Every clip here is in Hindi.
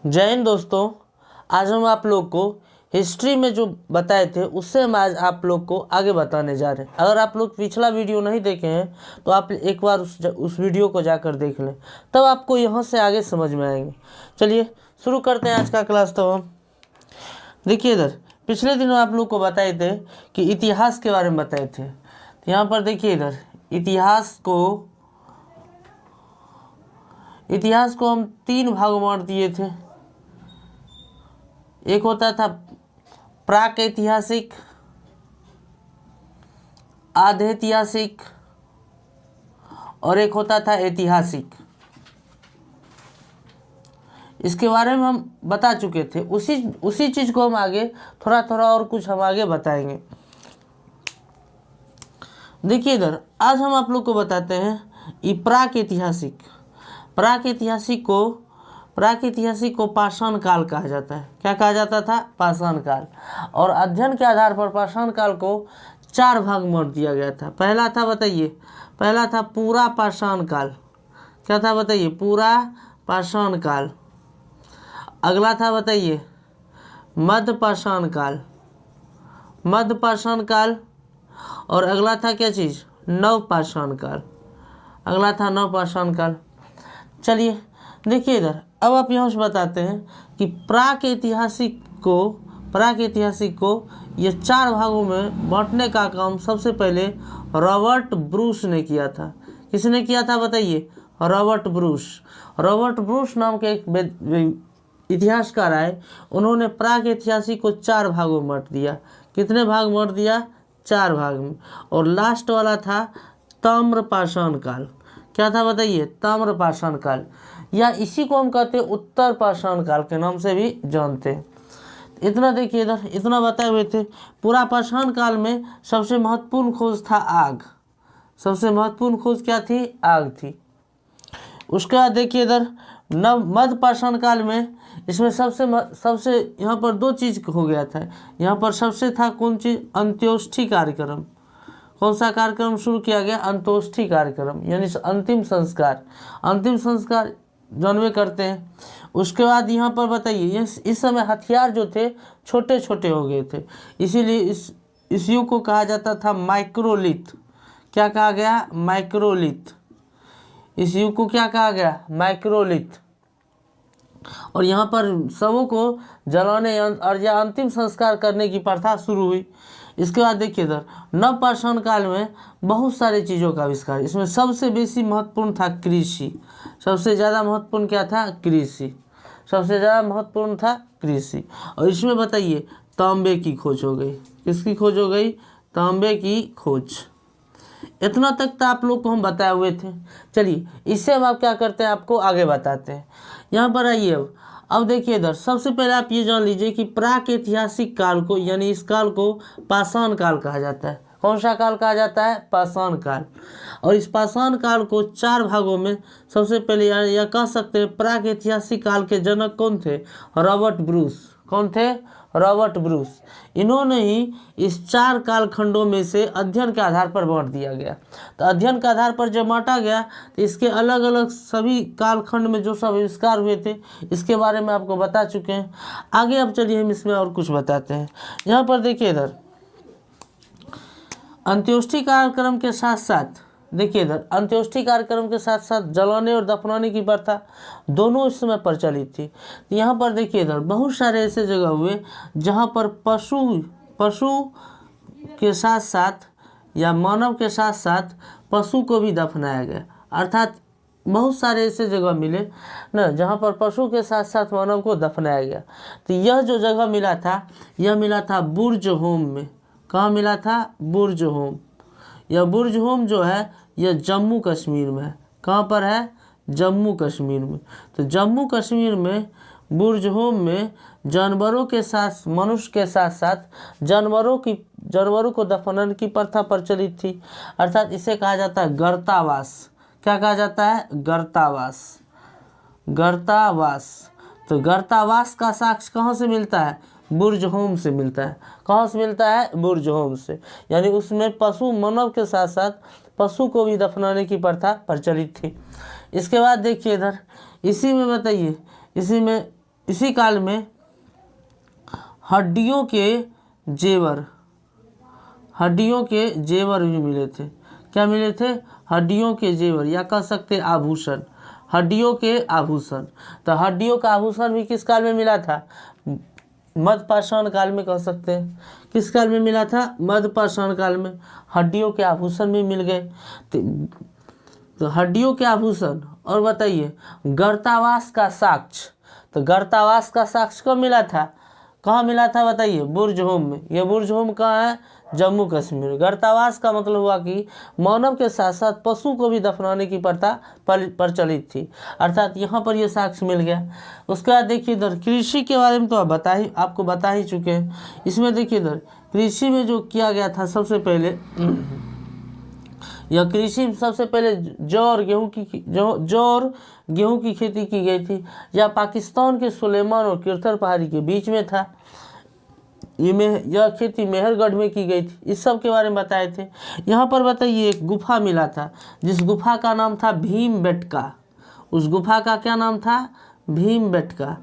जय हिंद दोस्तों। आज हम आप लोग को हिस्ट्री में जो बताए थे उससे हम आज आप लोग को आगे बताने जा रहे हैं। अगर आप लोग पिछला वीडियो नहीं देखे हैं तो आप एक बार उस वीडियो को जाकर देख लें, तब आपको यहाँ से आगे समझ में आएंगे। चलिए शुरू करते हैं आज का क्लास। तो हम देखिए, इधर पिछले दिनों आप लोग को बताए थे कि इतिहास के बारे में बताए थे। तो यहाँ पर देखिए, इधर इतिहास को हम 3 भागों में बांट दिए थे। एक होता था प्राक ऐतिहासिक, आधे ऐतिहासिक और एक होता था ऐतिहासिक। इसके बारे में हम बता चुके थे। उसी चीज को हम आगे थोड़ा थोड़ा और कुछ हम आगे बताएंगे। देखिए, इधर आज हम आप लोग को बताते हैं ये प्राक ऐतिहासिक को पाषाण काल कहा जाता है। क्या कहा जाता था? पाषाण काल। और अध्ययन के आधार पर पाषाण काल को 4 भाग में बांट दिया गया था। पहला था, बताइए, पहला था पूरा पाषाण काल। क्या था? बताइए, पूरा पाषाण काल। अगला था, बताइए, मध्य पाषाण काल। और अगला था क्या चीज़? नव पाषाण काल। अगला था नव पाषाण काल। चलिए देखिए, इधर अब आप यहाँ से बताते हैं कि प्राक ऐतिहासिक को ये 4 भागों में बांटने का काम सबसे पहले रॉबर्ट ब्रूस ने किया था। किसने किया था? बताइए, रॉबर्ट ब्रूस नाम के एक इतिहासकार आए। उन्होंने प्राक ऐतिहासिक को 4 भागों में बांट दिया। कितने भाग में बांट दिया? 4 भाग में। और लास्ट वाला था ताम्रपाषाण काल। क्या था? बताइए, ताम्रपाषाण काल, या इसी को हम कहते हैं उत्तर पाषाण काल के नाम से भी जानते हैं। इतना देखिए, इधर इतना बताए हुए थे। पूरा पाषाण काल में सबसे महत्वपूर्ण खोज था आग। सबसे महत्वपूर्ण खोज क्या थी? आग थी। उसके बाद देखिए, इधर मध्य पाषाण काल में इसमें सबसे यहाँ पर 2 चीज हो गया था। यहाँ पर सबसे था कौन चीज? अंत्योष्ठी कार्यक्रम। कौन सा कार्यक्रम शुरू किया गया? अंत्योष्ठी कार्यक्रम, यानी अंतिम संस्कार जानवे करते हैं। उसके बाद यहाँ पर बताइए, इस समय हथियार जो थे छोटे छोटे हो गए थे, इसीलिए इस युग को कहा जाता था माइक्रोलिथ। क्या कहा गया? माइक्रोलिथ। इस युग को क्या कहा गया? माइक्रोलिथ। और यहाँ पर शवों को जलाने और या अंतिम संस्कार करने की प्रथा शुरू हुई। इसके बाद देखिए, इधर नव पाषाण काल में बहुत सारी चीज़ों का आविष्कार। इसमें सबसे बेसी महत्वपूर्ण था कृषि। सबसे ज़्यादा महत्वपूर्ण क्या था? कृषि। सबसे ज़्यादा महत्वपूर्ण था कृषि। और इसमें बताइए, तांबे की खोज हो गई। किसकी खोज हो गई? तांबे की खोज। इतना तक तो आप लोग को हम बताए हुए थे। चलिए, इससे हम आप क्या करते हैं, आपको आगे बताते हैं। यहाँ पर आइए, अब देखिए, इधर सबसे पहले आप ये जान लीजिए कि प्राक ऐतिहासिक काल को, यानी इस काल को पाषाण काल कहा जाता है। कौन सा काल कहा जाता है? पाषाण काल। और इस पाषाण काल को 4 भागों में सबसे पहले या कह सकते हैं प्राक ऐतिहासिक काल के जनक कौन थे? Robert Bruce. कौन थे? Robert Bruce. इन्होंने ही इस 4 कालखंडों में से अध्ययन के आधार पर बांट दिया गया। तो अध्ययन के आधार पर जब बांटा गया तो इसके अलग अलग सभी कालखंड में जो सब आविष्कार हुए थे इसके बारे में आपको बता चुके हैं। आगे अब चलिए हम इसमें और कुछ बताते हैं। यहाँ पर देखिए, इधर अंत्योष्ठी कार्यक्रम के साथ साथ देखिए, इधर अंत्योष्ठी कार्यक्रम के साथ साथ जलाने और दफनाने की प्रथा दोनों इस समय प्रचलित थी। तो यहाँ पर देखिए, इधर बहुत सारे ऐसे जगह हुए जहाँ पर पशु के साथ साथ या मानव के साथ साथ पशु को भी दफनाया गया। अर्थात बहुत सारे ऐसे जगह मिले ना जहाँ पर पशु के साथ साथ मानव को दफनाया गया। तो यह जो जगह मिला था, यह मिला था बुर्ज होम में। कहाँ मिला था? बुर्ज होम। यह बुर्ज होम जो है यह जम्मू कश्मीर में है। कहाँ पर है? जम्मू कश्मीर में। तो जम्मू कश्मीर में बुर्ज होम में जानवरों के साथ मनुष्य के साथ साथ जानवरों को दफनाने की प्रथा प्रचलित थी। अर्थात इसे कहा जाता है गर्तावास। क्या कहा जाता है? गर्तावास। तो गर्तावास का साक्ष्य कहाँ से मिलता है? बुर्ज होम से मिलता है। कहाँ से मिलता है? बुर्ज होम से। यानी उसमें पशु मानव के साथ साथ पशु को भी दफनाने की प्रथा प्रचलित थी। इसके बाद देखिए, इधर इसी में बताइए, इसी में इसी काल में हड्डियों के जेवर भी मिले थे। क्या मिले थे? हड्डियों के जेवर, या कह सकते आभूषण, हड्डियों के आभूषण। तो हड्डियों का आभूषण भी किस काल में मिला था? मध्यपाषाण काल में कह सकते हैं। किस काल में मिला था? मध्यपाषाण काल में। हड्डियों के आभूषण भी मिल गए। तो हड्डियों के आभूषण, और बताइए गर्तावास का साक्ष्य। तो गर्तावास का साक्ष्य कब मिला था? कहाँ मिला था बताइए? बुर्जहोम में। यह बुर्जहोम कहाँ है? जम्मू कश्मीर। गर्तावास का मतलब हुआ कि मानव के साथ साथ पशु को भी दफनाने की प्रथा प्रचलित थी, अर्थात यहाँ पर यह साक्ष्य मिल गया। उसके बाद देखिए इधर कृषि के बारे में तो आपको बता ही चुके हैं। इसमें देखिए इधर कृषि में जो किया गया था सबसे पहले, यह कृषि सबसे पहले जौ और गेहूं की खेती की गई थी। यह पाकिस्तान के सुलेमान और किरथर पहाड़ी के बीच में था। यह खेती मेहरगढ़ में की गई थी। इस सब के बारे में बताए थे। यहाँ पर बताइए एक गुफा मिला था, जिस गुफा का नाम था भीमबेटका। उस गुफा का क्या नाम था? भीमबेटका।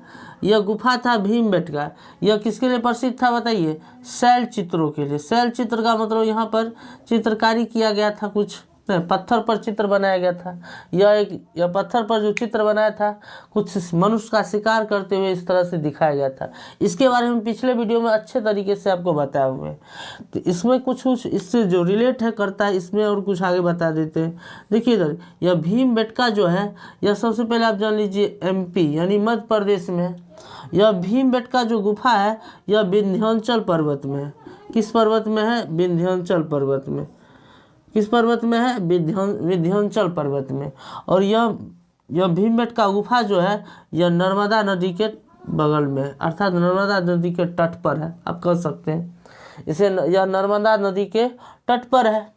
यह गुफा था भीमबेटका। यह किसके लिए प्रसिद्ध था बताइए? शैल चित्रों के लिए। शैल चित्र का मतलब यहाँ पर चित्रकारी किया गया था, कुछ पत्थर पर चित्र बनाया गया था। यह पत्थर पर जो चित्र बनाया था कुछ मनुष्य का शिकार करते हुए इस तरह से दिखाया गया था। इसके बारे में पिछले वीडियो में अच्छे तरीके से आपको बताया हुए हैं। तो इसमें कुछ इससे जो रिलेट है करता है, इसमें और कुछ आगे बता देते हैं। देखिए इधर यह भीमबेटका जो है, यह सबसे पहले आप जान लीजिए MP यानी मध्य प्रदेश में है। यह भीमबेटका जो गुफा है यह विंध्याचल पर्वत में है। किस पर्वत में है? विंध्याचल पर्वत में। किस पर्वत में है? विंध्याचल पर्वत में। और यह भीमबेटका गुफा जो है यह नर्मदा नदी के बगल में है, अर्थात नर्मदा नदी के तट पर है, आप कह सकते हैं इसे। यह नर्मदा नदी के तट पर है।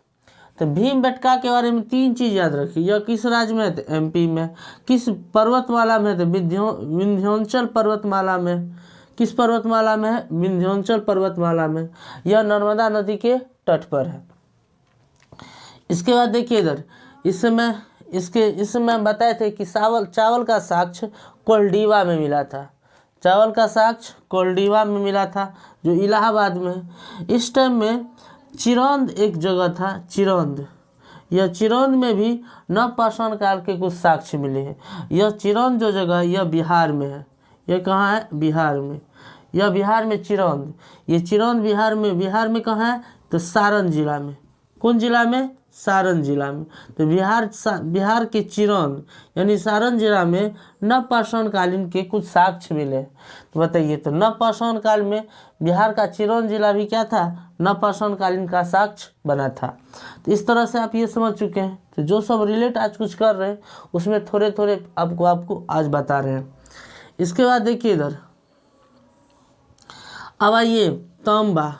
तो भीमबेटका के बारे में 3 चीज़ याद रखिए। यह किस राज्य में है? तो MP में। किस पर्वतमाला में है? तो विंध्याचल पर्वतमाला में। किस पर्वतमाला में है? विंध्याचल पर्वतमाला में। यह नर्मदा नदी के तट पर है। इसके बाद देखिए इधर इस समय बताए थे कि चावल का साक्ष्य कोल्डीवा में मिला था। चावल का साक्ष्य कोल्डीवा में मिला था, जो इलाहाबाद में है। इस टाइम में चिरौंद एक जगह था, चिरौंद। यह चिरौंद में भी नवपाषाण काल के कुछ साक्ष्य मिले हैं। यह चिरौंद जो जगह है यह बिहार में है। यह कहाँ है? बिहार में। यह बिहार में चिरौंद। ये चिरौंद बिहार में कहाँ है? तो सारण जिला में। कौन जिला में? सारण जिला में। तो बिहार के चिरौंद यानी सारण जिला में नवपाषाण कालीन के कुछ साक्ष्य मिले। तो बताइए, तो नवपाषाण काल में बिहार का चिरौंद जिला भी क्या था? नवपाषाण कालीन का साक्ष्य बना था। तो इस तरह से आप ये समझ चुके हैं। तो जो सब रिलेट आज कुछ कर रहे हैं उसमें थोड़े थोड़े आपको आज बता रहे हैं। इसके बाद देखिए इधर अब आइए तांबा।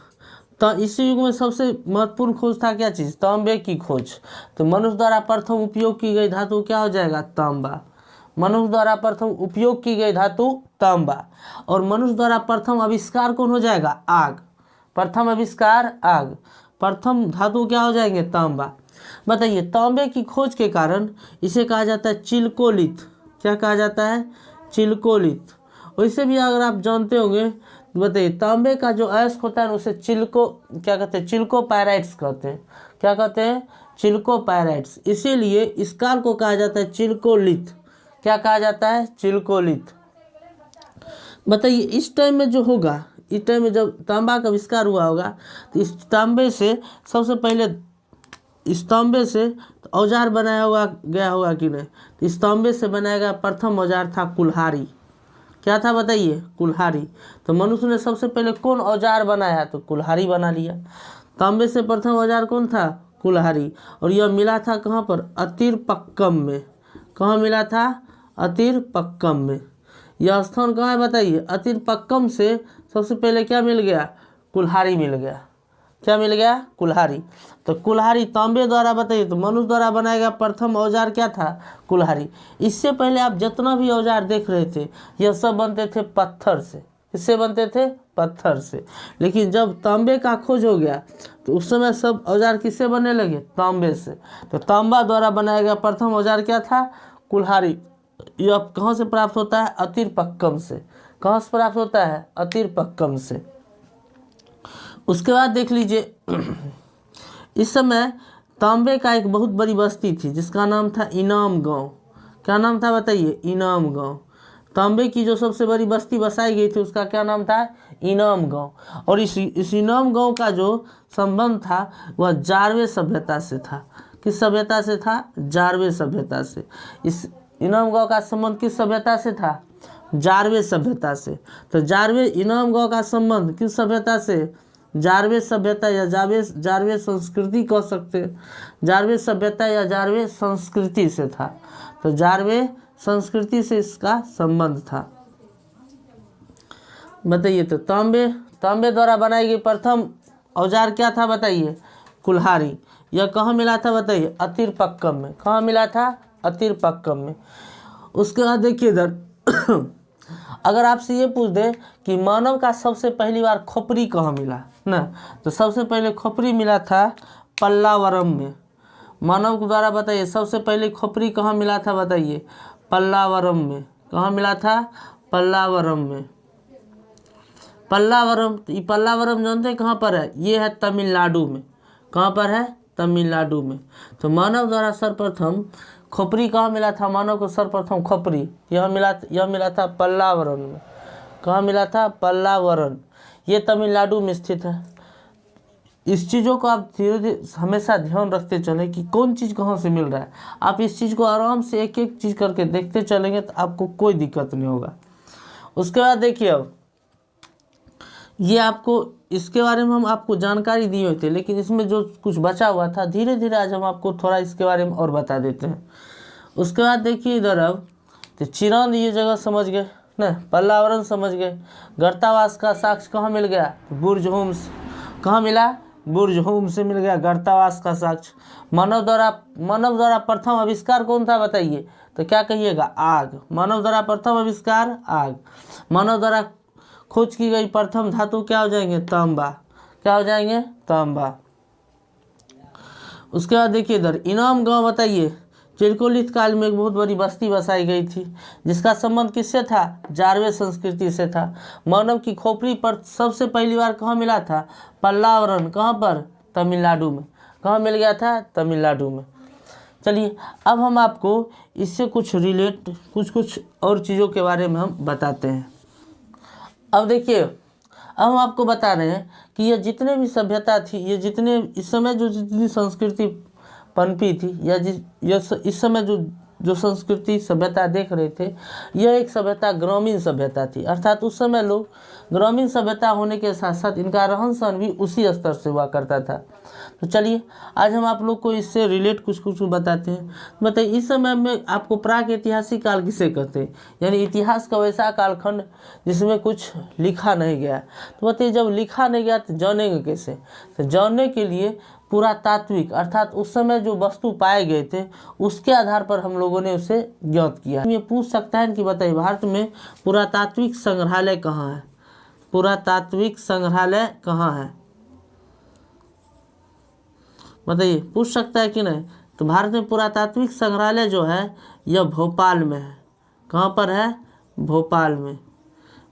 तो इस युग में सबसे महत्वपूर्ण खोज था क्या चीज़? तांबे की खोज। तो मनुष्य द्वारा प्रथम उपयोग की गई धातु क्या हो जाएगा? तांबा। मनुष्य द्वारा प्रथम उपयोग की गई धातु तांबा। और मनुष्य द्वारा प्रथम आविष्कार कौन हो जाएगा? आग। प्रथम आविष्कार आग। प्रथम धातु क्या हो जाएंगे? तांबा। बताइए, तांबे की खोज के कारण इसे कहा जाता है चिल्कोलिथ। क्या कहा जाता है? चिल्कोलिथ। वैसे भी अगर आप जानते होंगे बताइए, तांबे का जो अयस्क होता है उसे क्या कहते हैं? चिल्कोपायराइट्स कहते हैं। क्या कहते हैं? चिल्कोपायराइट्स। इसीलिए इस काल को कहा जाता है चिल्कोलिथ। क्या कहा जाता है? चिल्कोलिथ। बताइए, इस टाइम में जो होगा, इस टाइम में जब तांबा का आविष्कार हुआ होगा तो इस तांबे से सबसे पहले औजार बनाया गया होगा कि नहीं? तो इस तांबे से बनाया गया प्रथम औजार था कुल्हाड़ी। क्या था बताइए? कुल्हाड़ी। तो मनुष्य ने सबसे पहले कौन औजार बनाया? तो कुल्हाड़ी बना लिया। तांबे से प्रथम औजार कौन था? कुल्हाड़ी। और यह मिला था कहाँ पर? अतिरपक्कम में। कहाँ मिला था? अतिरपक्कम में। यह स्थान कहाँ है बताइए? अतिरपक्कम से सबसे पहले क्या मिल गया? कुल्हाड़ी मिल गया। क्या मिल गया? कुल्हाड़ी। तो कुल्हाड़ी तांबे द्वारा बताइए, तो मनुष्य द्वारा बनाया गया प्रथम औजार क्या था? कुल्हाड़ी। इससे पहले आप जितना भी औजार देख रहे थे यह सब बनते थे पत्थर से। किससे बनते थे? पत्थर से। लेकिन जब तांबे का खोज हो गया तो उस समय सब औजार किससे बनने लगे? तांबे से। तो तांबा द्वारा बनाया गया प्रथम औजार क्या था? कुल्हाड़ी। यह कहाँ से प्राप्त होता है? अतिरपक्कम से। कहाँ से प्राप्त होता है? अतिरपक्कम से। उसके बाद देख लीजिए इस समय तांबे का एक बहुत बड़ी बस्ती थी जिसका नाम था इनाम गांव। क्या नाम था बताइए? इनाम गांव। तांबे की जो सबसे बड़ी बस्ती बसाई गई थी उसका क्या नाम था? इनाम गांव। और इस इनाम गांव का जो संबंध था वह जारवे सभ्यता से था। किस सभ्यता से था? जारवे सभ्यता से। इस इनाम गांव का संबंध किस सभ्यता से था? जारवे सभ्यता से। तो जारवे इनाम गांव का संबंध किस सभ्यता से? जारवे सभ्यता या जारवे संस्कृति कह सकते हैं। जारवे सभ्यता या जारवे संस्कृति से था। तो जारवे संस्कृति से इसका संबंध था। बताइए तो तांबे द्वारा बनाई गई प्रथम औजार क्या था बताइए? कुल्हाड़ी। यह कहाँ मिला था बताइए? अतिरपक्कम में। कहाँ मिला था? अतिरपक्कम में। उसके बाद देखिए इधर अगर आपसे ये पूछ दे कि मानव का सबसे पहली बार खोपड़ी कहाँ मिला ना, तो सबसे पहले खोपड़ी मिला था पल्लावरम में। मानव के द्वारा बताइए सबसे पहले खोपड़ी कहाँ मिला था बताइए? पल्लावरम में। कहाँ मिला था? पल्लावरम में। पल्लावरम, ये पल्लावरम जानते हैं कहाँ पर है? ये है तमिलनाडु में। कहाँ पर है? तमिलनाडु में। तो मानव द्वारा सर्वप्रथम खोपड़ी कहाँ मिला था? मानव को सर्वप्रथम खोपड़ी यह मिला था पल्लावरम में। कहाँ मिला था? पल्लावरम। ये तमिलनाडु में स्थित है। इस चीज़ों को आप धीरे धीरे हमेशा ध्यान रखते चलें कि कौन चीज़ कहाँ से मिल रहा है। आप इस चीज़ को आराम से एक एक चीज़ करके देखते चलेंगे तो आपको कोई दिक्कत नहीं होगा। उसके बाद देखिए अब ये आपको इसके बारे में हम आपको जानकारी दिए हुए थे, लेकिन इसमें जो कुछ बचा हुआ था धीरे धीरे आज हम आपको थोड़ा इसके बारे में और बता देते हैं। उसके बाद देखिए इधर अब तो चिरांद ये जगह समझ गए ना, पल्लावरम समझ गए। गर्तावास का साक्ष्य कहाँ मिल गया? बुर्ज होम्स। कहाँ मिला? बुर्ज होम से मिल गया गर्तावास का साक्ष्य। मानव द्वारा प्रथम आविष्कार कौन था बताइए? तो क्या कहिएगा? आग। मानव द्वारा प्रथम आविष्कार आग। मानव द्वारा खोज की गई प्रथम धातु क्या हो जाएंगे? तांबा। क्या हो जाएंगे? तांबा। उसके बाद देखिए इधर इनाम गांव बताइए चिरकुलित काल में एक बहुत बड़ी बस्ती बसाई गई थी जिसका संबंध किससे था? जारवे संस्कृति से था। मानव की खोपड़ी पर सबसे पहली बार कहाँ मिला था? पल्लावरम। कहाँ पर? तमिलनाडु में। कहाँ मिल गया था? तमिलनाडु में। चलिए अब हम आपको इससे कुछ कुछ और चीज़ों के बारे में हम बताते हैं। अब देखिए अब हम आपको बता रहे हैं कि ये जितने भी सभ्यता थी, ये जितने इस समय जो जितनी संस्कृति पनपी थी या इस समय जो संस्कृति सभ्यता देख रहे थे, यह एक सभ्यता ग्रामीण सभ्यता थी। अर्थात उस समय लोग ग्रामीण सभ्यता होने के साथ साथ इनका रहन सहन भी उसी स्तर से हुआ करता था। तो चलिए आज हम आप लोग को इससे रिलेट कुछ बताते हैं। बताइए इस समय में आपको प्राक ऐतिहासिक काल किसे कहते हैं? यानी इतिहास का वैसा कालखंड जिसमें कुछ लिखा नहीं गया। तो बताइए जब लिखा नहीं गया तो जानेंगे कैसे? तो जानने के लिए पुरातात्विक अर्थात उस समय जो वस्तु पाए गए थे उसके आधार पर हम लोगों ने उसे ज्ञात किया। ये पूछ सकता है कि बताइए भारत में पुरातात्विक संग्रहालय कहाँ है? पुरातात्विक संग्रहालय कहाँ है बताइए? पूछ सकता है कि नहीं? तो भारत में पुरातात्विक संग्रहालय जो है यह भोपाल में है। कहाँ पर है? भोपाल में।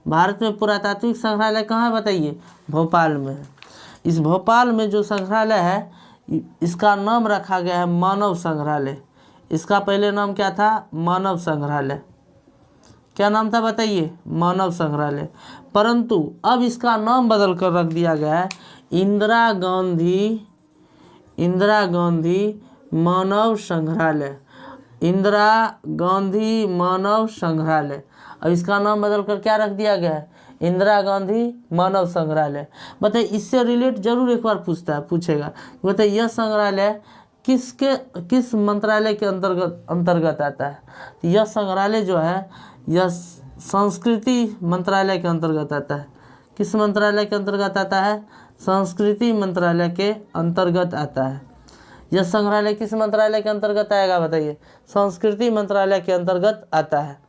भारत में पुरातात्विक संग्रहालय कहाँ है बताइए? भोपाल में है। इस भोपाल में जो संग्रहालय है इसका नाम रखा गया है मानव संग्रहालय। इसका पहले नाम क्या था? मानव संग्रहालय। क्या नाम था बताइए? मानव संग्रहालय। परंतु अब इसका नाम बदल कर रख दिया गया है इंदिरा गांधी मानव संग्रहालय। इंदिरा गांधी मानव संग्रहालय। अब इसका नाम बदल कर क्या रख दिया गया है? इंदिरा गांधी मानव संग्रहालय। बताइए इससे रिलेट जरूर एक बार पूछेगा। बताइए यह संग्रहालय किस मंत्रालय के अंतर्गत आता है? तो यह संग्रहालय जो है यह संस्कृति मंत्रालय के अंतर्गत आता है। किस मंत्रालय के अंतर्गत आता है? संस्कृति मंत्रालय के अंतर्गत आता है। यह संग्रहालय किस मंत्रालय के अंतर्गत आएगा बताइए? संस्कृति मंत्रालय के अंतर्गत आता है।